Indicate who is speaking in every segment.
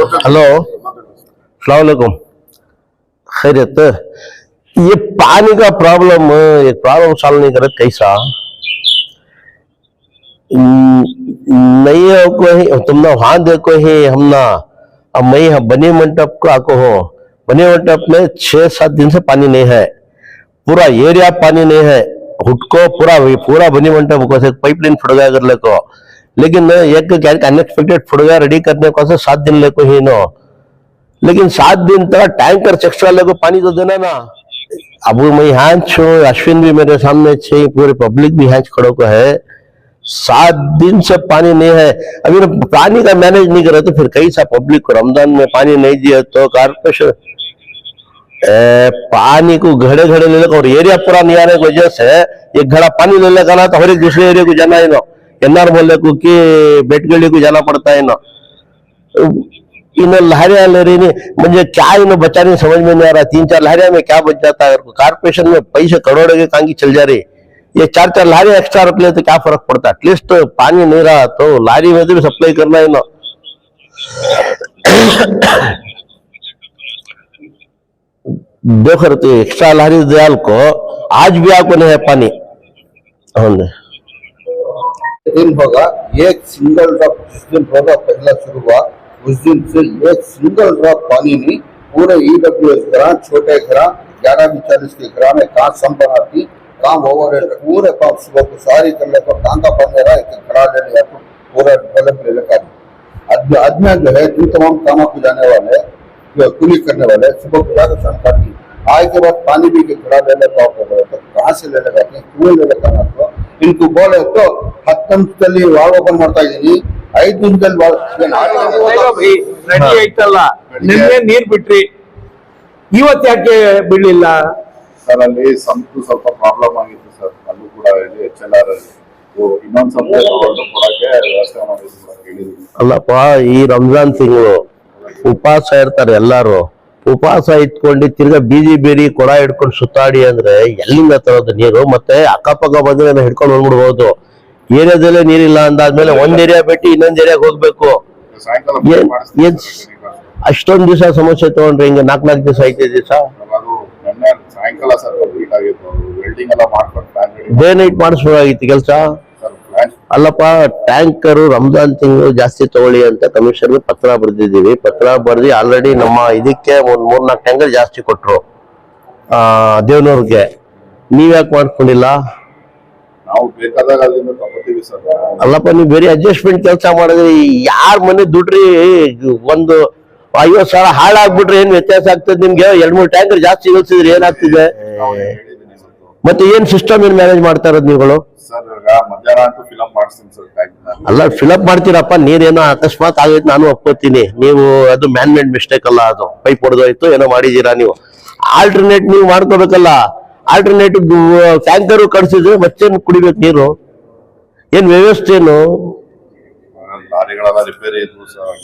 Speaker 1: Hello, अस्सलाम वालेकुम। खैरियत। ये पानी का प्रॉब्लम, एक प्रॉब्लम सॉल्व नहीं करत कैसा? नहीं है कोई, तुमने वहां देखो ही हमना। अब मैं बनी मंडप को आको हो, बनी मंडप में 6-7 दिन से पानी नहीं है, पूरा एरिया पानी नहीं है। हुटको पूरा बनी मंडप को से पाइपलाइन फट गया कर ले को, लेकिन एक अनएक्सपेक्टेड फट गया रेडी करने को से 7 दिन ले को ही नो, लेकिन 7 दिन तक टैंकर एक्स्ट्रा ले को पानी तो देना ना। अब मैं यहाँ छू, अश्विन भी मेरे सामने छे, पूरे पब्लिक भी यहाँ खड़ो को है। 7 दिन से पानी नहीं है। अभी पानी का मैनेज नहीं करे तो फिर कैसा पब्लिक को रमजान में पानी नहीं दिया तो कारपोरेशन पानी को घड़े घड़े ले लेगा, और एरिया पूरा नहीं आने की वजह से एक घड़ा पानी ले लेगा ना तो हर एक दूसरे एरिया को जाना है ना, एनआर बोले को कि बेटगली को जाना पड़ता है ना। इन लहरिया ले रही नहीं, मुझे क्या इन्हें बचाने समझ में नहीं आ रहा। 3-4 लहरिया में क्या बच जाता है? कारपोरेशन में पैसे करोड़ों के कांगी चल जा रही, ये 4-4 लारी एक्स्ट्रा रख ले तो क्या फर्क पड़ता? एटलीस्ट तो पानी नहीं रहा तो लारी में भी सप्लाई करना है ना। देखो तो एक्स्ट्रा लारी दयाल को आज भी आपको नहीं है पानी।
Speaker 2: दिन होगा एक सिंगल ड्रॉप, जिस दिन होगा पहला शुरू हुआ उस दिन से एक सिंगल ड्रॉप पानी नहीं। पूरे EWS घरा, छोटे घरा, 11-40 के घरा में कहाँ संपत्ति काम ओवर पूरे पाप सुबह को सारी कर ले तो टांगा बंद रहा है, खड़ा ले लिया तो पूरा डेवलप ले लेगा। आदमी जो है जिन तमाम कामों को जाने वाले, जो कुली करने वाले, सुबह को जाकर संपत्ति आए के बाद पानी भी खड़ा ले लेता तो कहाँ से ले लेगा? क्यों ले लेगा ना? तो इनको बोले तो 10 वाल ओपन ಮಾಡ್ತಾ ಇದೀನಿ, 5 ದಿನದಲ್ಲಿ
Speaker 3: ರೆಡಿ ಆಯ್ತಲ್ಲ, ನಿನ್ನೆ ನೀರ್ ಬಿಟ್ರಿ, ಇವತ್ತು ಯಾಕೆ ಬಿಡ್ಲಿಲ್ಲ
Speaker 4: ಸರ್? ಅಲ್ಲಿ ಸ್ವಲ್ಪ ಪ್ರಾಬ್ಲಮ್ ಆಗಿತ್ತು ಸರ್, ಅಲ್ಲೂ ಕೂಡ HLR ಇನ್ನೊಂದ್ ಸ್ವಲ್ಪ ಕೊಡಕ್ಕೆ ವ್ಯವಸ್ಥೆ ಮಾಡಿದ್ರು.
Speaker 1: ಅಲ್ಲಪ್ಪ, ಈ ರಂಜಾನ್ ತಿಂಗಳು ಉಪವಾಸ ಇರ್ತಾರೆ ಎಲ್ಲಾರು, ಉಪವಾಸ ಇಟ್ಕೊಂಡು ತಿರ್ಗಾ ಬೀದಿ ಬೇರಿ ಕೊಡ ಹಿಡ್ಕೊಂಡು ಸುತ್ತಾಡಿ ಅಂದ್ರೆ ಎಲ್ಲಿಂದ ತರೋದು ನೀರು? ಮತ್ತೆ ಅಕ್ಕಪಕ್ಕ ಬಂದ್ರೆ ಹಿಡ್ಕೊಂಡು ಹೋಗ್ಬಿಡ್ಬೋದು. ಏರಿಯಾದಲ್ಲೇ ನೀರಿಲ್ಲ ಅಂದಾದ್ಮೇಲೆ ಒಂದ್ ಏರಿಯಾ ಬಿಟ್ಟು ಇನ್ನೊಂದ್ ಏರಿಯಾಗ ಹೋಗ್ಬೇಕು. ಅಷ್ಟೊಂದ್ ದಿವಸ ಸಮಸ್ಯೆ ತಗೊಂಡ್ರೆ ಹಿಂಗೆ 4-4 ದಿವಸ 5 ದಿವಸ
Speaker 4: ಸಾಯಂಕಾಲ ಸರ್ ವೆಲ್ಡಿಂಗ್ ಎಲ್ಲ ಮಾಡ್ಕೊಂಡು
Speaker 1: ಡೇ ನೈಟ್ ಮಾಡಿಸ್ಬೋದಾಗಿತ್ತು ಕೆಲಸ. ಅಲ್ಲಪ್ಪ, ಟ್ಯಾಂಕರು ರಂಜಾನ್ ತಿಂಗಳು ಜಾಸ್ತಿ ತಗೊಳ್ಳಿ ಅಂತ ಕಮಿಷನರ್ಗೆ ಪತ್ರ ಬರೆದಿದ್ದೀವಿ. ಪತ್ರ ಬರೆದಿ ಆಲ್ರೆಡಿ ನಮ್ಮ ಇದಕ್ಕೆ 3-4 ಟ್ಯಾಂಕರ್ ಜಾಸ್ತಿ ಕೊಟ್ರು ದೇವನೂರ್ಗೆ. ನೀವ್ ಯಾಕೆ ಮಾಡ್ಕೊಂಡಿಲ್ಲ?
Speaker 4: ನಾವು ಬೇಕಾದಾಗ ಅಲ್ಲಿಂದ ತಗೋತೀವಿ ಸರ್.
Speaker 1: ಅಲ್ಲಪ್ಪ, ನೀವು ಬೇರೆ ಅಡ್ಜಸ್ಟ್ಮೆಂಟ್ ಕೆಲಸ ಮಾಡಿದ್ರಿ, ಯಾರ್ ಮನೆ ದುಡ್ರಿ ಒಂದು 50,000 ಹಾಳಾಗ್ಬಿಟ್ರೆ ಏನ್ ವ್ಯತ್ಯಾಸ ಆಗ್ತದೆ ನಿಮ್ಗೆ? 2-3 ಟ್ಯಾಂಕರ್ ಜಾಸ್ತಿ ಇಳಿಸಿದ್ರೆ ಏನಾಗ್ತಿದೆ? ಮತ್ತೆ ಏನ್ ಸಿಸ್ಟಮ್ ಏನ್ ಮ್ಯಾನೇಜ್ ಮಾಡ್ತಾ ಇರೋದು ನೀವುಗಳು?
Speaker 4: ಮಧ್ಯಾಹ್ನ ಅಂತೂ ಫಿಲಪ್ ಮಾಡಿಸ್ತೀನಿ ಸರ್.
Speaker 1: ಅಲ್ಲ, ಫಿಲಪ್ ಮಾಡ್ತೀರಪ್ಪ, ನೀರೇನೋ ಅಕಸ್ಮಾತ್ ಆಗೈತೆ ನಾನು ಒಪ್ಕೋತೀನಿ. ನೀವು ಅದು ಮ್ಯಾನ್ ಮೇಡ್ ಮಿಸ್ಟೇಕ್ ಅಲ್ಲ, ಅದು ಪೈಪ್ ಹೊಡೆದೋಯ್ತು ಏನೋ ಮಾಡಿದೀರಾ ನೀವು. ಆಲ್ಟರ್ನೇಟ್ ನೀವು ಮಾಡ್ಕೋಬೇಕಲ್ಲ. ಆಲ್ಟರ್ನೇಟಿವ್ ಟ್ಯಾಂಕರು ಕಳ್ಸಿದ್ರೆ ಮತ್ತೆ ಕುಡಿಬೇಕು ನೀರು. ಏನ್ ವ್ಯವಸ್ಥೆ ಏನು?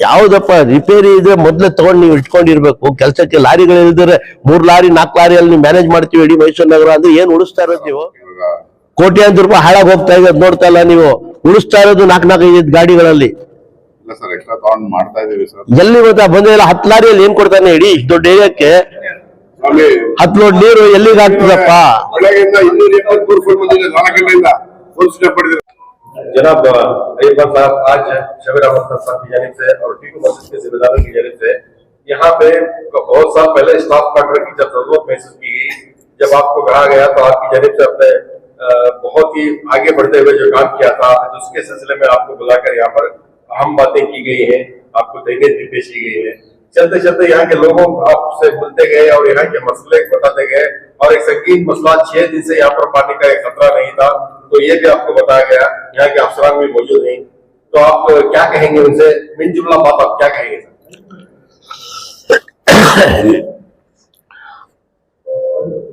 Speaker 1: ಯಾವ್ದಪ್ಪ ರಿಪೇರಿ ಇದ್ರೆ ಮೊದ್ಲೇ ತಗೊಂಡ್ ನೀವು ಇಟ್ಕೊಂಡಿರ್ಬೇಕು ಕೆಲ್ಸಕ್ಕೆ. ಲಾರಿಗಳಿದ್ರೆ 3 ಲಾರಿ 4 ಲಾರಿಯಲ್ಲಿ ನೀವು ಮ್ಯಾನೇಜ್ ಮಾಡ್ತೀವಿ ಇಡೀ ಮೈಸೂರು ನಗರ ಅಂದ್ರೆ ಏನ್ ಉಳಿಸ್ತಾ ಇರೋದು ನೀವು? ಕೋಟ್ಯಾಂತರ ರೂಪಾಯಿ ಹಾಳಾಗಿ ಹೋಗ್ತಾ ಇರೋದು ನೋಡ್ತಾ ಇಲ್ಲ ನೀವು. ಉಳಿಸ್ತಾ ಇರೋದು 4-4-5 ಗಾಡಿಗಳಲ್ಲಿ. ಎಲ್ಲಿ ಗೊತ್ತಾ ಬಂದಿಲ್ಲ? 10 ಲಾರಿಯಲ್ಲಿ ಏನ್ ಕೊಡ್ತಾನೆ ಇಡೀ ಇಷ್ಟು ದೊಡ್ಡ ಏರಿಯಾಕ್ಕೆ? 10 ಲೋಡ್ ನೀರು ಎಲ್ಲಿಗೆ ಆಗ್ತದಪ್ಪ?
Speaker 5: जनाब अय्यप्पा साहब, आज शबीर अहमद साहब की जानिब से और टीटू मस्जिद के जिम्मेदारों की जानिब से यहाँ पे बहुत साल पहले स्टाफ क्वार्टर की जब जरूरत महसूस की गई, जब आपको कहा गया तो आपकी जानिब से अपने बहुत ही आगे बढ़ते हुए जो काम किया था उसके सिलसिले में आपको बुलाकर यहाँ पर अहम बातें की गई है, आपको तहरीर भी पेश की गई है। चलते चलते यहाँ के लोगों आपसे मिलते गए और यहाँ के मसले बताते गए, और एक संगीन मसला 6 दिन से यहाँ पर पानी का एक खतरा नहीं था तो ये भी आपको बताया गया। यहाँ के अफसरान भी मौजूद नहीं, तो आप क्या कहेंगे उनसे? मिन जुमला बात आप क्या कहेंगे?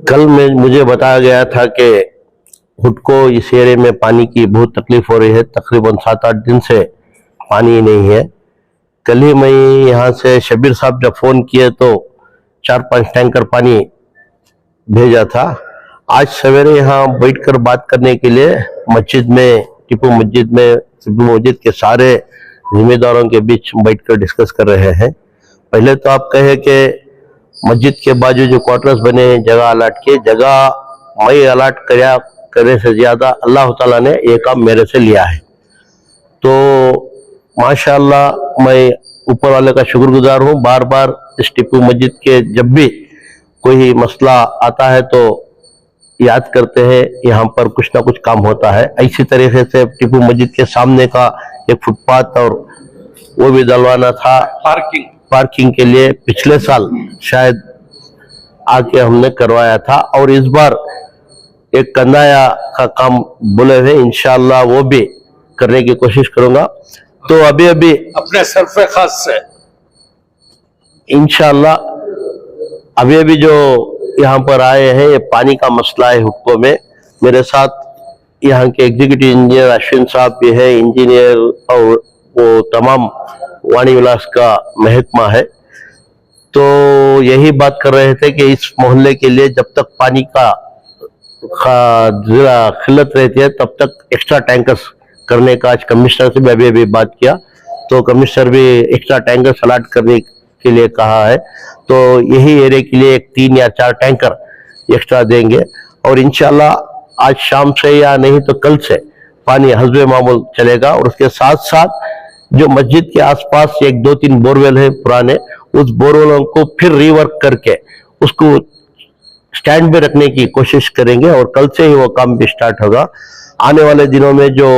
Speaker 1: कल में मुझे बताया गया था कि हुडको इस एरिया में पानी की बहुत तकलीफ हो रही है, तकरीबन 7-8 दिन से पानी नहीं है। कल ही मैं यहाँ से शबीर साहब जब फोन किए तो 4-5 टैंकर पानी भेजा था। आज सवेरे यहाँ बैठकर बात करने के लिए मस्जिद में, टीपू मस्जिद में के सारे जिम्मेदारों के बीच बैठकर डिस्कस कर रहे हैं। पहले तो आप कहे कि मस्जिद के बाजू जो क्वार्टर्स बने हैं, जगह अलाट किए, जगह मैं अलाट करने से ज्यादा अल्लाह ताला ने ये काम मेरे से लिया है। तो माशाअल्लाह मैं ऊपर वाले का शुक्रगुजार हूँ। बार बार इस टीपू मस्जिद के जब भी कोई मसला आता है तो याद करते हैं, यहाँ पर कुछ ना कुछ काम होता है। इसी तरीके से टीपू मस्जिद के सामने का एक फुटपाथ और वो भी डलवाना था पार्किंग के लिए, पिछले साल शायद आके हमने करवाया था। और इस बार एक कंदाया का काम बोले हुए, इंशाअल्लाह वो भी करने की कोशिश करूंगा। तो अभी
Speaker 3: अपने सरफे खास से
Speaker 1: इंशाअल्लाह अभी जो यहाँ पर आए हैं, ये पानी का मसला है हुक्को में। मेरे साथ यहाँ के एग्जीक्यूटिव इंजीनियर अश्विन साहब भी है, इंजीनियर, और वो तमाम वाणी विलास का महकमा है। तो यही बात कर रहे थे कि इस मोहल्ले के लिए जब तक पानी का खिल्लत रहती है तब तक एक्स्ट्रा टैंकर्स करने का आज कमिश्नर से भी अभी बात किया। तो कमिश्नर भी एक्स्ट्रा टैंकर्स अलाट करने के लिए कहा है। तो यही एरिया के लिए 3 या 4 टैंकर एक्स्ट्रा देंगे और इंशाल्लाह आज शाम से या नहीं तो कल से पानी हस्बे मामूल चलेगा। और उसके साथ साथ जो मस्जिद के आसपास 1, 2, 3 बोरवेल है पुराने, उस बोरवेलों को फिर रिवर्क करके उसको स्टैंड पे रखने की कोशिश करेंगे और कल से ही वो काम भी स्टार्ट होगा। आने वाले दिनों में जो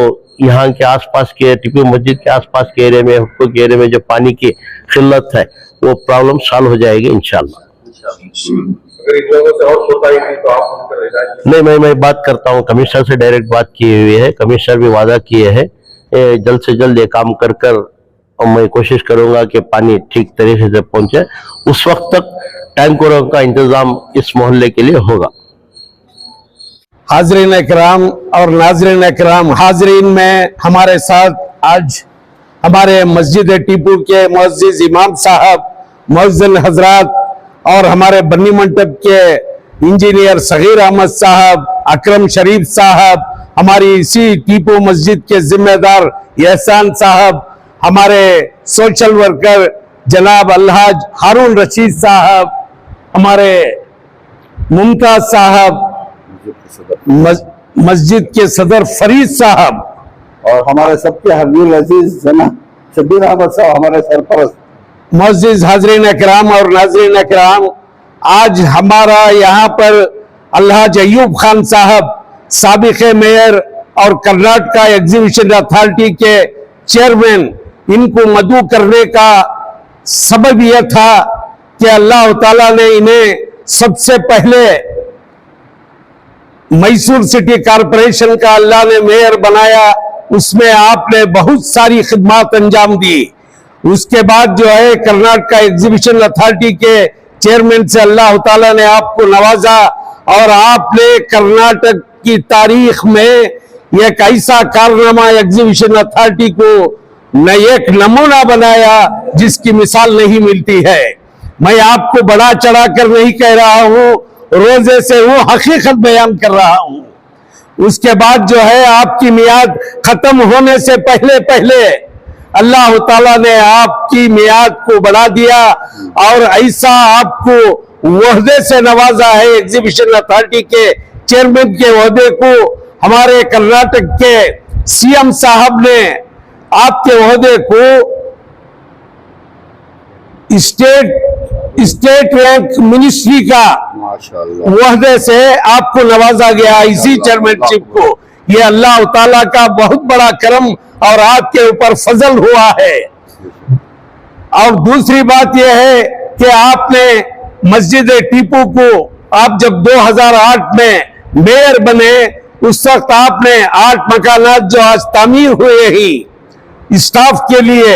Speaker 1: यहाँ के आसपास के टीपू मस्जिद के आसपास के एरिया में, हुक्को के एरिया में जो पानी की किल्लत है वो प्रॉब्लम सॉल्व हो जाएगी इंशाल्लाह।
Speaker 5: अगर इन लोगों से और कोताही हुई तो आप उन पर ले जाएंगे?
Speaker 1: नहीं, मैं बात करता हूँ, कमिश्नर से डायरेक्ट बात की हुई है। कमिश्नर भी वादा किए हैं जल्द से जल्द ये काम कर और मैं कोशिश करूंगा कि पानी ठीक तरीके से पहुंचे। उस वक्त तक टैंकरों का इंतजाम इस मोहल्ले के लिए होगा।
Speaker 6: हाजरीन इकराम और नाजरीन इकराम, हाजरीन में हमारे साथ आज हमारे मस्जिद टीपू के मुअज्जिज इमाम साहब, मुअज्जिन हजरात और हमारे बन्नी मंडप के इंजीनियर सगीर अहमद साहब, अकरम शरीफ साहब, हमारी इसी टीपू मस्जिद के जिम्मेदार एहसान साहब, हमारे सोशल वर्कर जनाब अलहाज हारून रशीद साहब, हमारे मुमताज साहब, मस्जिद के सदर फरीद साहब
Speaker 2: और हमारे सबके हबीब अजीज जनाब शब्बीर अहमद साहब, हमारे सरपरस्त।
Speaker 6: मुअज्जिज हाजरीन इकराम और नाजरीन इकराम, आज हमारा यहाँ पर अलहाज अयूब खान साहब, साबिक मेयर और कर्नाटक एग्जीबिशन अथॉरिटी के चेयरमैन, इनको मदऊ करने का सबब यह था कि अल्लाह ताला ने इन्हें सबसे पहले मैसूर सिटी कॉरपोरेशन का अल्लाह ने मेयर बनाया। उसमें आपने बहुत सारी खिदमत अंजाम दी। उसके बाद जो है कर्नाटक एग्जीबिशन अथॉरिटी के चेयरमैन से अल्लाह ताला ने आपको नवाजा और आपने कर्नाटक की तारीख में एक ऐसा कारनामा एग्जीबिशन अथॉरिटी को न एक नमूना बनाया जिसकी मिसाल नहीं मिलती है। मैं आपको बढ़ा चढ़ा कर नहीं कह रहा हूं, रोजे से वो हकीकत बयान कर रहा हूं। उसके बाद जो है आपकी मियाद खत्म होने से पहले पहले अल्लाह ताला ने आपकी मियाद को बढ़ा दिया और ऐसा आपको वहदे से नवाजा है। एग्जीबिशन अथॉरिटी के चेयरमैन के वहदे को हमारे कर्नाटक के सीएम साहब ने आपके वहदे को स्टेट रैंक मिनिस्ट्री का वहदे से आपको नवाजा गया, इसी चेयरमैनशिप को। ये अल्लाह ताला का बहुत बड़ा करम और आपके ऊपर फजल हुआ है। और दूसरी बात यह है कि आपने मस्जिद टीपू को, आप जब 2008 में मेयर बने उस वक्त आपने 8 मकानात जो आज तामीर हुए ही स्टाफ के लिए,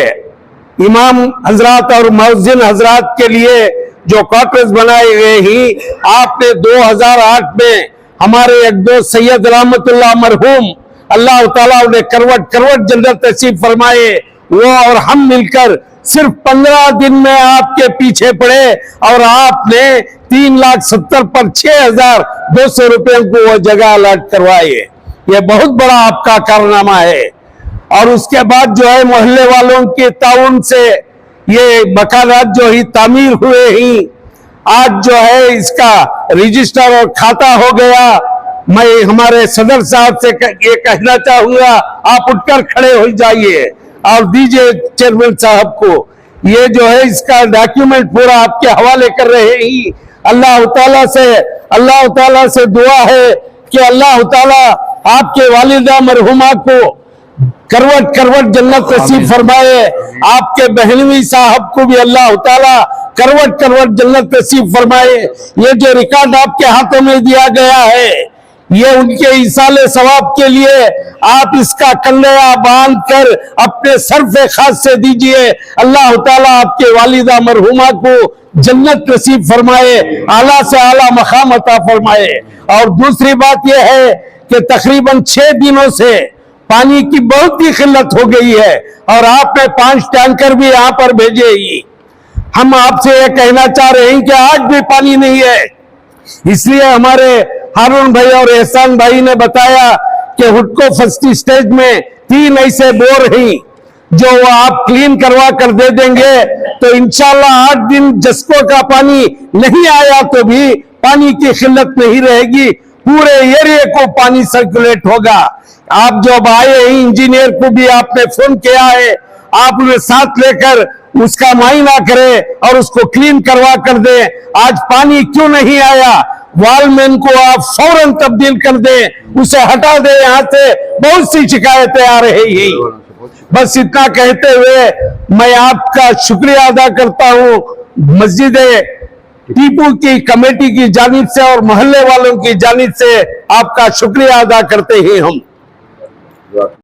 Speaker 6: इमाम हजरात और मुअज्जिन हजरात के लिए जो क्वार्टर्स बनाए गए ही, आपने 2008 में हमारे एक दोस्त सैयद रहमतुल्लाह मरहूम, अल्लाह ताला उन्हें करवट करवट जन्नत नसीब फरमाए, वो और हम मिलकर सिर्फ 15 दिन में आपके पीछे पड़े और आपने 3,70,000 पर 6,200 रुपए को वो जगह अलॉट करवाए। ये बहुत बड़ा आपका कारनामा है। और उसके बाद जो है मोहल्ले वालों के ताउन से ये मकानात जो ही तामीर हुए ही आज जो है इसका रजिस्टर और खाता हो गया। मैं हमारे सदर साहब से ये कहना चाहूंगा, आप उठकर खड़े हो जाइए और दीजिए चेयरमैन साहब को, ये जो है इसका डॉक्यूमेंट पूरा आपके हवाले कर रहे ही। अल्लाह ताला से दुआ है कि अल्लाह ताला आपके वालिदा मरहुमा को करवट करवट जन्नत नसीब फरमाए, आपके बहनवी साहब को भी अल्लाह ताला करवट करवट जन्नत नसीब फरमाए। ये जो रिकॉर्ड आपके हाथों में दिया गया है, ये उनके इसाले सवाब के लिए आप इसका कन्या बांध कर अपने सर्फ खास से दीजिए। अल्लाह ताला आपके वालिदा मरहुमा को जन्नत नसीब फरमाए, आला से आला मकाम अता फरमाए। और दूसरी बात यह है कि तकरीबन 6 दिनों से पानी की बहुत ही किल्लत हो गई है और आपने 5 टैंकर भी यहाँ पर भेजे ही। हम आपसे यह कहना चाह रहे हैं कि आज भी पानी नहीं है, इसलिए हमारे हारून भाई और एहसान भाई ने बताया कि हुडको फर्स्ट स्टेज में 3 ऐसे बोर हैं जो वो आप क्लीन करवा कर दे देंगे तो इंशाल्लाह 8 दिन जस्को का पानी नहीं आया तो भी पानी की किल्लत नहीं रहेगी, पूरे एरिया को पानी सर्कुलेट होगा। आप जब आए हैं, इंजीनियर को भी आपने फोन किया है, आप उन्हें साथ लेकर उसका मायना करें और उसको क्लीन करवा कर दे। आज पानी क्यों नहीं आया, वॉलमैन को आप फौरन तब्दील कर दे, उसे हटा दे यहाँ से, बहुत सी शिकायतें आ रही हैं। बस इतना कहते हुए मैं आपका शुक्रिया अदा करता हूँ। मस्जिद टीपू की कमेटी की जानिब से और मोहल्ले वालों की जानिब से आपका शुक्रिया अदा करते हैं हम।